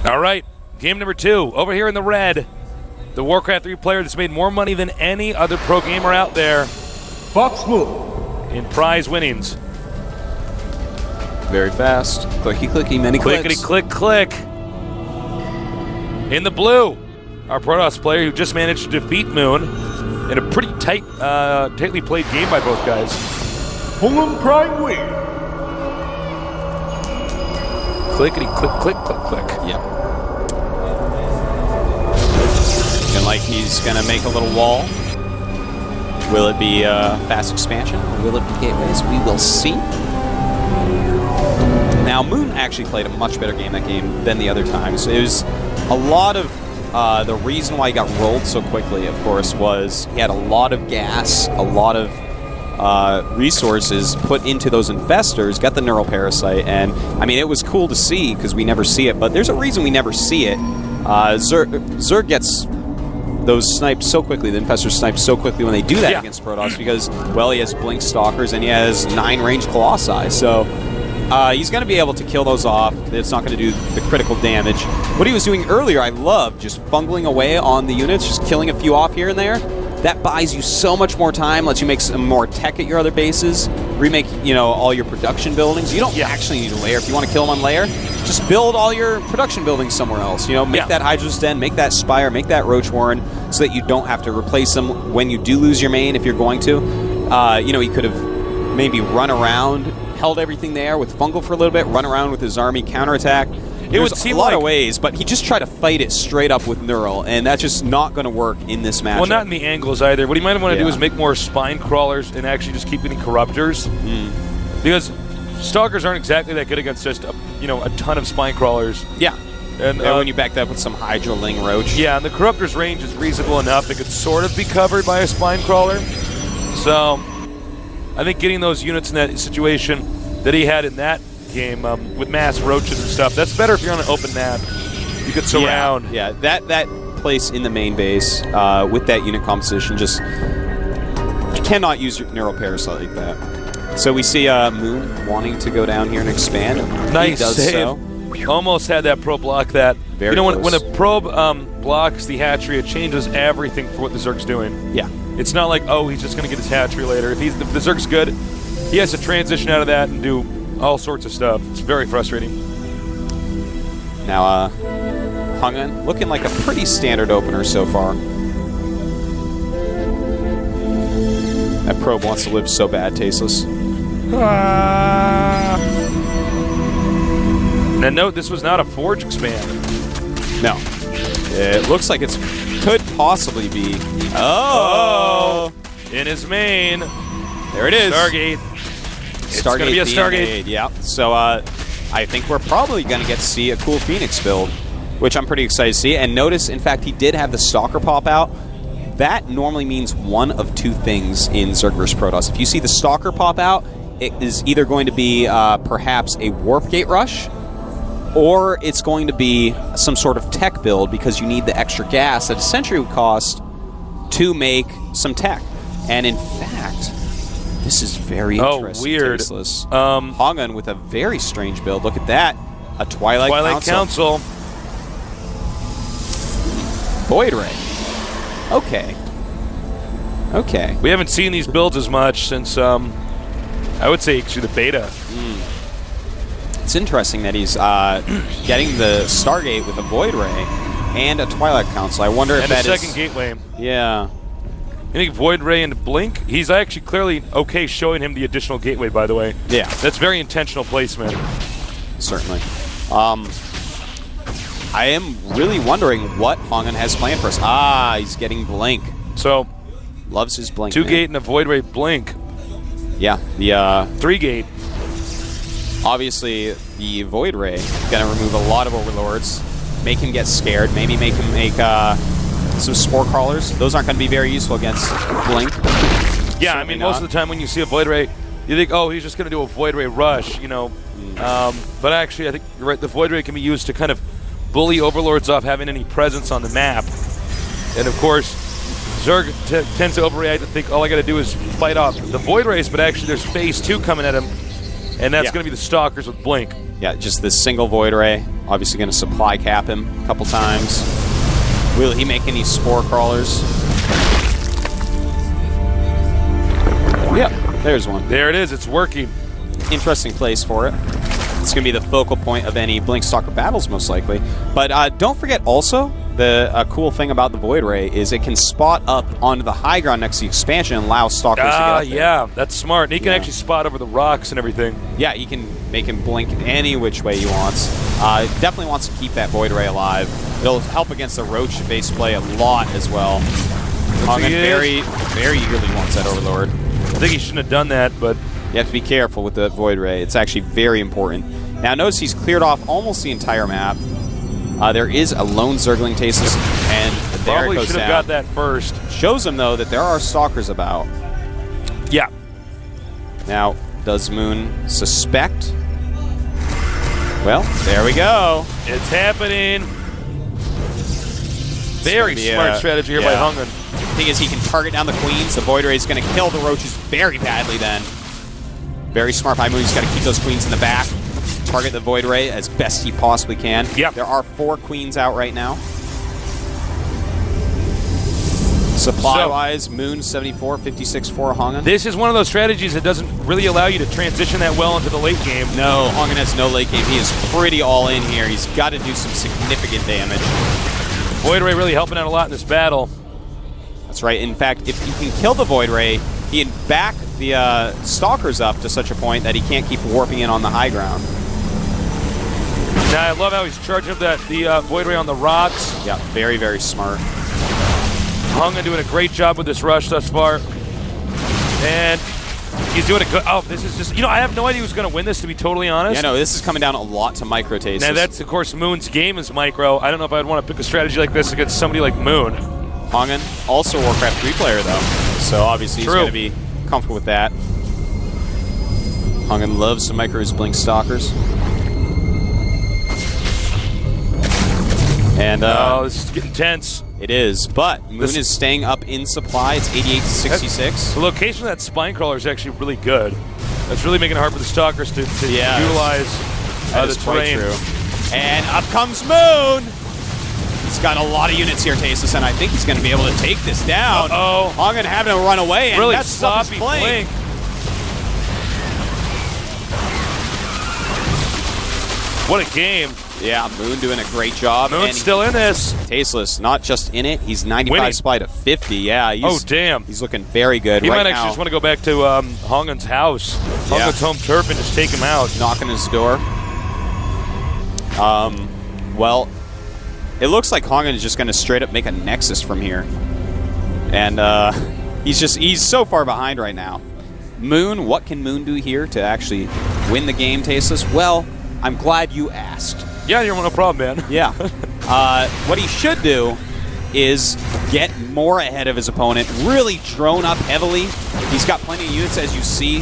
All right, game number 2. Over here in the red, the Warcraft 3 player that's made more money than any other pro gamer out there. Fox Moon. In prize winnings. Very fast. Clicky, clicky, many clicks. Clickety, click, click. In the blue, our Protoss player who just managed to defeat Moon in a pretty tightly played game by both guys. HongUn Prime Wing. Clickety, click, click, click, click. Yep. And like he's going to make a little wall. Will it be fast expansion? Or will it be gateways? We will see. Now, Moon actually played a much better game that game than the other times. It was a lot of the reason why he got rolled so quickly, of course, was he had a lot of gas, a lot of resources put into those infestors, got the neural parasite, and I mean, it was cool to see because we never see it, but there's a reason we never see it. Zerg gets those sniped so quickly, the infestors sniped so quickly when they do that against Protoss because, well, he has Blink Stalkers and he has 9 range Colossi, so he's going to be able to kill those off. It's not going to do the critical damage. What he was doing earlier, I loved, just bungling away on the units, just killing a few off here and there. That buys you so much more time, lets you make some more tech at your other bases, remake, all your production buildings. You don't actually need a lair. If you want to kill them on lair, just build all your production buildings somewhere else. Make that Hydra's Den, make that Spire, make that Roach Warren, so that you don't have to replace them when you do lose your main, if you're going to. He could have maybe run around, held everything there with Fungal for a little bit, run around with his army, counterattack. It would seem a lot of ways, but he just tried to fight it straight up with Neural, and that's just not going to work in this matchup. Well, not in the angles either. What he might want to do is make more spine crawlers and actually just keep getting corruptors. Because Stalkers aren't exactly that good against just a ton of spine crawlers. Yeah. And when you back that up with some Hydraling Roach. Yeah, and the Corruptor's range is reasonable enough. It could sort of be covered by a spine crawler. So I think getting those units in that situation that he had in that game with mass roaches and stuff, that's better if you're on an open map. You could surround. Yeah, that place in the main base with that unit composition, just you cannot use your Neural Parasite like that. So we see Moon wanting to go down here and expand. Nice he does save. So. Almost had that probe block that. Very when a probe blocks the hatchery, it changes everything for what the Zerg's doing. Yeah. It's not like, he's just going to get his hatchery later. If the Zerg's good, he has to transition out of that and do all sorts of stuff. It's very frustrating. Now, HongUn looking like a pretty standard opener so far. That probe wants to live so bad, Tasteless. Now note, this was not a Forge expand. No. It looks like it could possibly be. Oh! In his main. There it is. Stargate. It's going to be a Stargate. Yeah. So I think we're probably going to get to see a cool Phoenix build, which I'm pretty excited to see. And notice, in fact, he did have the Stalker pop out. That normally means one of two things in Zerg vs. Protoss. If you see the Stalker pop out, it is either going to be perhaps a Warp Gate rush, or it's going to be some sort of tech build because you need the extra gas that essentially would cost to make some tech. And in fact, this is very interesting. Weird. Tasteless. HongUn with a very strange build. Look at that. A Twilight Council. Void Ray. Okay. Okay. We haven't seen these builds as much since, I would say, through the beta. It's interesting that he's getting the Stargate with a Void Ray and a Twilight Council. I wonder if that is... And a second gateway. Yeah. I think Void Ray and Blink, he's actually clearly okay showing him the additional gateway, by the way. Yeah. That's very intentional placement. Certainly. I am really wondering what HongUn has planned for us. He's getting Blink. So, loves his Blink. 2-gate and a Void Ray Blink. Yeah. The 3-gate. Obviously, the Void Ray going to remove a lot of Overlords, make him get scared, maybe make him make some Spore Crawlers. Those aren't going to be very useful against Blink. Yeah, I mean, most of the time when you see a Void Ray, you think, he's just going to do a Void Ray rush, but actually, I think you're right, the Void Ray can be used to kind of bully Overlords off having any presence on the map. And of course, Zerg tends to overreact and think, all I got to do is fight off the Void Rays, but actually there's phase 2 coming at him, and that's going to be the Stalkers with Blink. Yeah, just this single Void Ray. Obviously going to supply cap him a couple times. Will he make any spore crawlers? Yep, there's one. There it is. It's working. Interesting place for it. It's going to be the focal point of any Blink Stalker battles, most likely. But don't forget also, the cool thing about the Void Ray is it can spot up onto the high ground next to the expansion and allow Stalkers to get up there. Yeah, that's smart. And he can actually spot over the rocks and everything. Yeah, you can make him blink any which way he wants. Definitely wants to keep that Void Ray alive. It'll help against the Roach-based play a lot as well. HongUn very, very eagerly wants that Overlord. I think he shouldn't have done that, but... You have to be careful with the Void Ray. It's actually very important. Now, notice he's cleared off almost the entire map. There is a lone Zergling Tasis, and there probably it goes should have got that first. Shows him, though, that there are Stalkers about. Yeah. Now, does Moon suspect? Well, there we go. It's happening. Very smart strategy here by HongUn. The thing is, he can target down the Queens. The Void Ray is going to kill the Roaches very badly then. Very smart by Moon. He's got to keep those Queens in the back. Target the Void Ray as best he possibly can. Yep. There are 4 Queens out right now. Supply-wise, Moon 74, 56 for HongUn. This is one of those strategies that doesn't really allow you to transition that well into the late game. No, HongUn has no late game. He is pretty all in here. He's got to do some significant damage. Void Ray really helping out a lot in this battle. That's right. In fact, if you can kill the Void Ray, he can back the Stalkers up to such a point that he can't keep warping in on the high ground. Now, I love how he's charging up the Void Ray on the rocks. Yeah, very, very smart. HongUn doing a great job with this rush thus far. And he's doing a good... Oh, this is just... You know, I have no idea who's going to win this, to be totally honest. Yeah, no, this is coming down a lot to Micro Tasis. Now, that's, of course, Moon's game is Micro. I don't know if I'd want to pick a strategy like this against somebody like Moon. HongUn, also Warcraft 3 player, though. So, obviously, he's going to be comfortable with that. HongUn loves to micro his Blink Stalkers. And oh, this is getting tense. It is, but Moon is staying up in supply. It's 88 to 66. The location of that spine crawler is actually really good. That's really making it hard for the Stalkers to utilize the terrain. True. And up comes Moon. He's got a lot of units here, Tasis, and I think he's going to be able to take this down. Uh-oh. HongUn having to run away, and really that's sloppy blink. What a game. Yeah, Moon doing a great job. Moon's still in this. Tasteless, not just in it, he's 95 supply to 50. Yeah, oh, damn. He's looking very good. He right might now, actually just want to go back to HongUn's house. HongUn's home turf and just take him out. Knocking his door. Well, it looks like HongUn is just going to straight up make a Nexus from here. And he's so far behind right now. Moon, what can Moon do here to actually win the game, Tasteless? Well, I'm glad you asked. Yeah, you're no problem, man. Yeah. What he should do is get more ahead of his opponent, really drone up heavily. He's got plenty of units, as you see.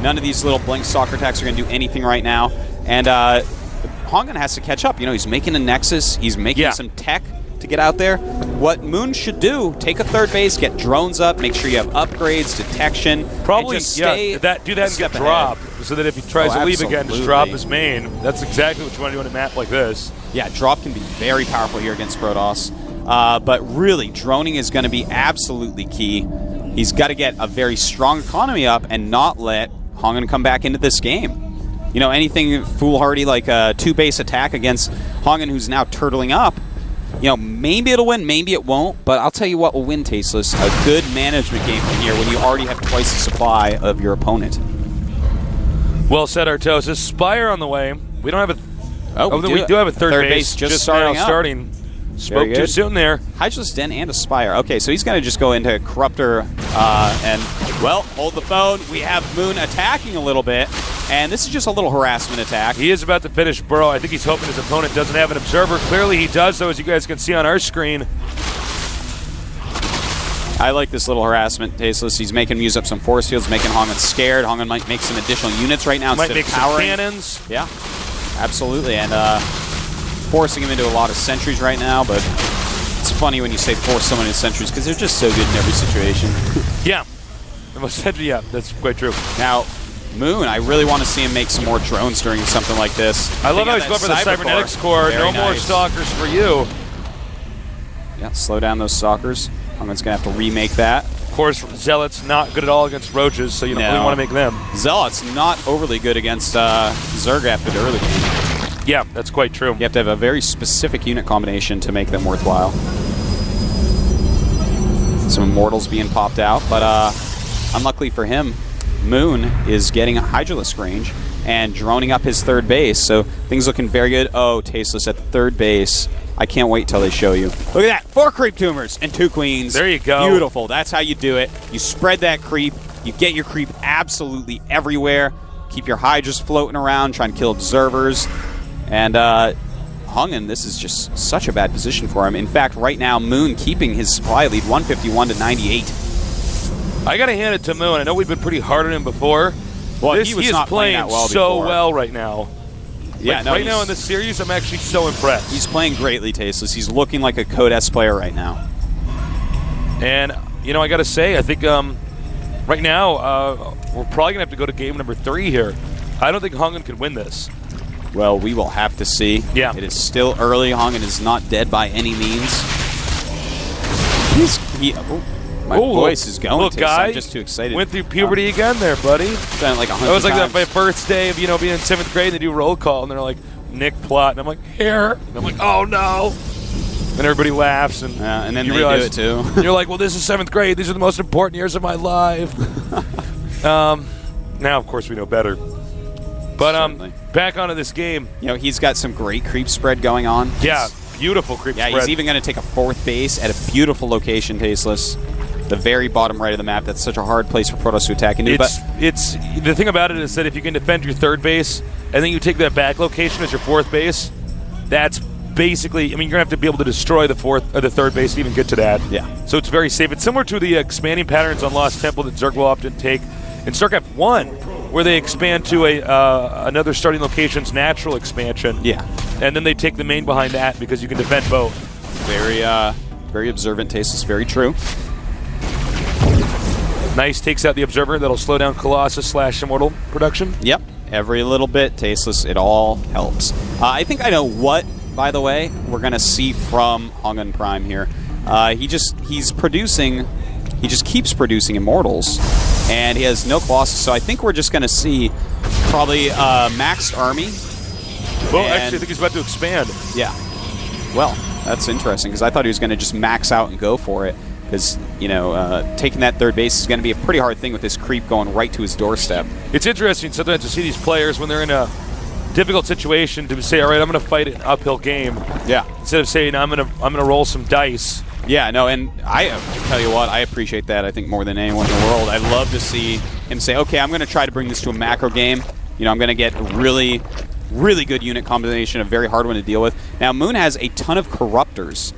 None of these little Blink Stalker attacks are going to do anything right now. And HongUn has to catch up. You know, he's making a Nexus. He's making some tech to get out there. What Moon should do, take a third base, get drones up, make sure you have upgrades, detection. Probably, and just stay do that and get drop, so that if he tries to leave again, just drop his main. That's exactly what you want to do on a map like this. Yeah, drop can be very powerful here against Protoss. But really, droning is going to be absolutely key. He's got to get a very strong economy up and not let HongUn come back into this game. You know, anything foolhardy like a 2-base attack against HongUn, who's now turtling up, you know, maybe it'll win, maybe it won't, but I'll tell you what will win, Tasteless. A good management game from here when you already have twice the supply of your opponent. Well said, Artosis. Spire on the way. We don't have a... we do have a third base just starting. Spoke too soon there. Hydralisk Den and Aspire. Okay, so he's going to just go into Corruptor and, well, hold the phone. We have Moon attacking a little bit, and this is just a little harassment attack. He is about to finish Burrow. I think he's hoping his opponent doesn't have an Observer. Clearly he does, though, as you guys can see on our screen. I like this little harassment, Tasteless. He's making him use up some force fields, making HongUn scared. HongUn might make some additional units right now instead of powering. Might make some cannons. Yeah, absolutely, and forcing him into a lot of sentries right now, but it's funny when you say force someone into sentries because they're just so good in every situation. Yeah. Yeah, that's quite true. Now, Moon, I really want to see him make some more drones during something like this. I love how he's going for the cybernetics core. No more stalkers for you. Yeah, slow down those stalkers. HongUn's going to have to remake that. Of course, Zealot's not good at all against roaches, so you don't really want to make them. Zealot's not overly good against Zerg after the early game. Yeah, that's quite true. You have to have a very specific unit combination to make them worthwhile. Some Immortals being popped out, but unluckily for him, Moon is getting a Hydralisk range and droning up his third base, so things looking very good. Oh, Tasteless at the third base. I can't wait till they show you. Look at that, 4 creep tumors and 2 queens. There you go. Beautiful, that's how you do it. You spread that creep, you get your creep absolutely everywhere, keep your Hydras floating around, trying to kill observers, and HongUn, this is just such a bad position for him. In fact, right now, Moon keeping his supply lead 151 to 98. I got to hand it to Moon. I know we've been pretty hard on him before. Well, he was not playing that well so before. well right now. Yeah, like, no, right now in this series, I'm actually so impressed. He's playing greatly, Tasteless. He's looking like a Code S player right now. And, you know, I got to say, I think right now we're probably going to have to go to game number 3 here. I don't think HongUn can win this. Well, we will have to see. Yeah. It is still early. HongUn is not dead by any means. My voice is going. Look, guy, I'm just too excited. Went through puberty again there, buddy. Done it like 100 That was like times. my first day of, you know, being in 7th grade, and they do roll call, and they're like, Nick Plot, and I'm like, here. And I'm like, oh, no. And everybody laughs, and then you they realize, do it, too. And you're like, well, this is 7th grade. These are the most important years of my life. Now, of course, we know better. But back onto this game. You know, he's got some great creep spread going on. Yeah, beautiful creep spread. Yeah, he's even going to take a 4th base at a beautiful location, Tasteless. The very bottom right of the map. That's such a hard place for Protoss to attack into. It's the thing about it is that if you can defend your 3rd base and then you take that back location as your 4th base, that's basically, I mean, you're going to have to be able to destroy the 4th or the 3rd base to even get to that. Yeah. So it's very safe. It's similar to the expanding patterns on Lost Temple that Zerg will often take in StarCraft 1, where they expand to another starting location's natural expansion. Yeah. And then they take the main behind that because you can defend both. Very observant, Tasteless. Very true. Nice, takes out the Observer. That'll slow down Colossus / Immortal production. Yep. Every little bit, Tasteless, it all helps. I think I know what, by the way, we're going to see from HongUn Prime here. He just keeps producing Immortals, and he has no Colossus, so I think we're just going to see probably maxed army. Well, actually, I think he's about to expand. Yeah. Well, that's interesting, because I thought he was going to just max out and go for it. Because, you know, taking that 3rd base is going to be a pretty hard thing with this creep going right to his doorstep. It's interesting sometimes to see these players when they're in a difficult situation to say, all right, I'm going to fight an uphill game. Yeah. Instead of saying, I'm going to roll some dice. Yeah, no, and I tell you what, I appreciate that, I think, more than anyone in the world. I'd love to see him say, okay, I'm going to try to bring this to a macro game. You know, I'm going to get a really, really good unit combination, a very hard one to deal with. Now, Moon has a ton of Corruptors.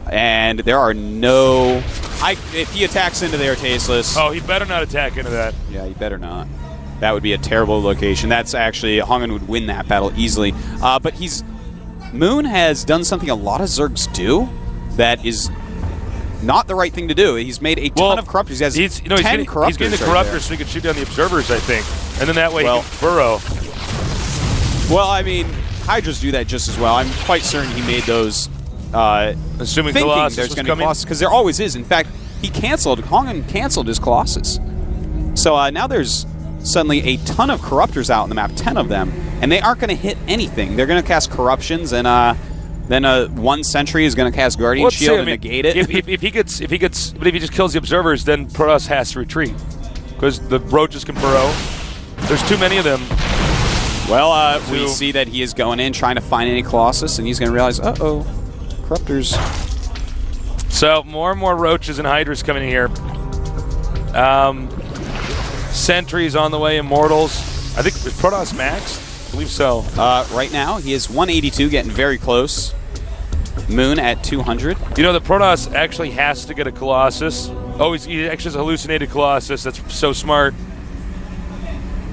And there are no... if he attacks into there, Tasteless... Oh, he better not attack into that. Yeah, he better not. That would be a terrible location. That's actually... HongUn would win that battle easily. But Moon has done something a lot of Zergs do that is not the right thing to do. He's made a ton of Corruptors. He has 10 Corruptors. He's getting the Corruptors so he can shoot down the Observers, I think. And then that way he can burrow. Well, I mean, Hydras do that just as well. I'm quite certain he made those... assuming Colossus there's going to be Colossus, because there always is. In fact, HongUn canceled his Colossus. So now there's suddenly a ton of Corruptors out on the map, 10 of them, and they aren't going to hit anything. They're going to cast Corruptions, and then one Sentry is going to cast Guardian Shield and negate it. If he just kills the Observers, then Protoss has to retreat because the roaches can burrow. There's too many of them. Well, we see that he is going in, trying to find any Colossus, and he's going to realize, uh-oh. Corruptors. So more and more roaches and hydras coming in here. Sentries on the way, Immortals. I think Protoss maxed. I believe so. Right now he is 182, getting very close. Moon at 200. You know the Protoss actually has to get a Colossus. Oh, he actually has a hallucinated Colossus. That's so smart.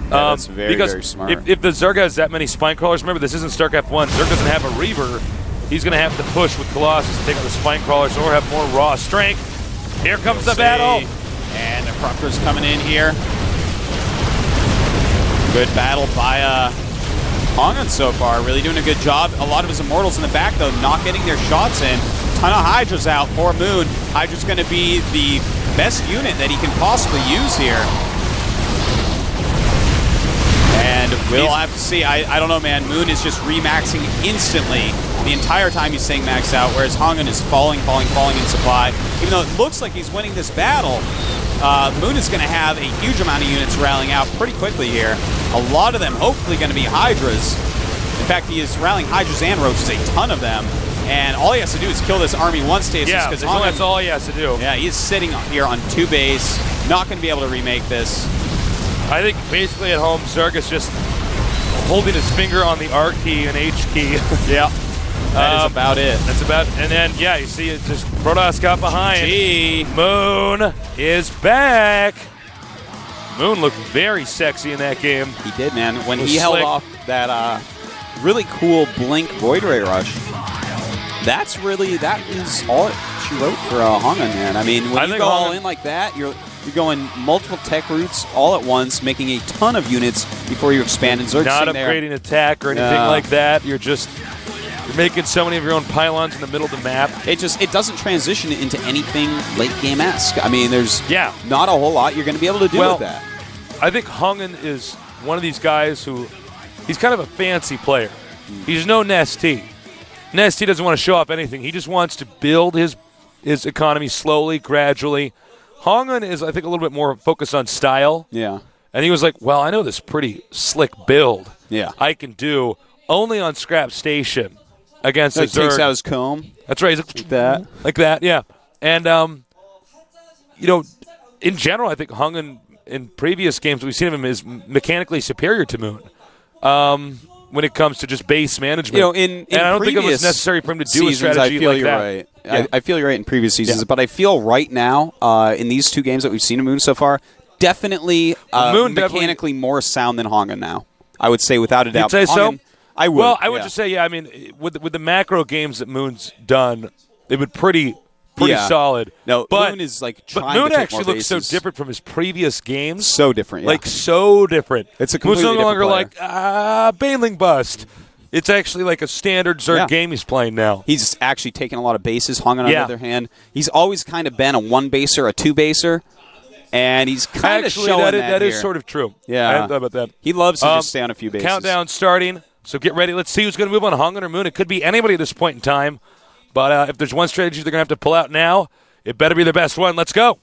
Yeah, that's very smart. If the Zerg has that many spine crawlers, remember this isn't StarCraft 1. Zerg doesn't have a Reaver. He's going to have to push with Colossus to take out the spine crawlers or have more raw strength. Here comes the battle. And the Corruptor's coming in here. Good battle by HongUn so far. Really doing a good job. A lot of his Immortals in the back, though, not getting their shots in. Ton of Hydras out for Moon. Hydra's going to be the best unit that he can possibly use here. And we'll have to see. I don't know, man. Moon is just remaxing instantly the entire time he's staying maxed out, whereas HongUn is falling in supply. Even though it looks like he's winning this battle, Moon is going to have a huge amount of units rallying out pretty quickly here. A lot of them hopefully going to be Hydras. In fact, he is rallying Hydras and Roaches, a ton of them. And all he has to do is kill this Army 1 stasis. Yeah, that's all he has to do. Yeah, he's sitting here on 2 base. Not going to be able to remake this. I think basically at home, Zerg is just holding his finger on the R key and H key. Yeah. That is about it. That's about, and then, yeah, you see it just, Protoss got behind. GG. Moon is back. Moon looked very sexy in that game. He did, man. When he held off that really cool Blink Void Ray Rush, that is all she wrote for HongUn, man. I mean, when you go all in like that, you're going multiple tech routes all at once, making a ton of units before you expand. And Zerg's not upgrading attack or anything like that. You're making so many of your own pylons in the middle of the map. It doesn't transition into anything late game-esque. I mean, there's not a whole lot you're going to be able to do with that. I think HongUn is one of these guys who, he's kind of a fancy player. He's no Nesty. Nesty doesn't want to show off anything. He just wants to build his economy slowly, gradually. HongUn is, I think, a little bit more focused on style. Yeah. And he was like, well, I know this pretty slick build I can do only on Scrap Station against the Zerg. Takes out his comb. That's right. Like that. Like that, yeah. And, in general, I think HongUn in previous games we've seen of him is mechanically superior to Moon. When it comes to just base management. And I don't think it was necessary for him to do a strategy like that. Right. Yeah. I feel you're right in previous seasons, but I feel right now, in these 2 games that we've seen of Moon so far, definitely mechanically more sound than HongUn now. I would say without a doubt. You'd say so? I would. Well, I would just say, I mean, with the macro games that Moon's done, they've been pretty solid. No, but Moon is like but trying Moon to take actually more looks so bases. different from his previous games. So different, yeah. Like, so different. It's a completely Moon's no longer different like, Baneling bust. It's actually like a standard Zerg game he's playing now. He's actually taking a lot of bases. HongUn, on the other hand, he's always kind of been a 1-baser, a 2-baser, and he's kind of showing that here. is sort of true. Yeah. I hadn't thought about that. He loves to just stay on a few bases. Countdown starting, so get ready. Let's see who's going to move on, HongUn or Moon. It could be anybody at this point in time, but if there's one strategy they're going to have to pull out now, it better be the best one. Let's go.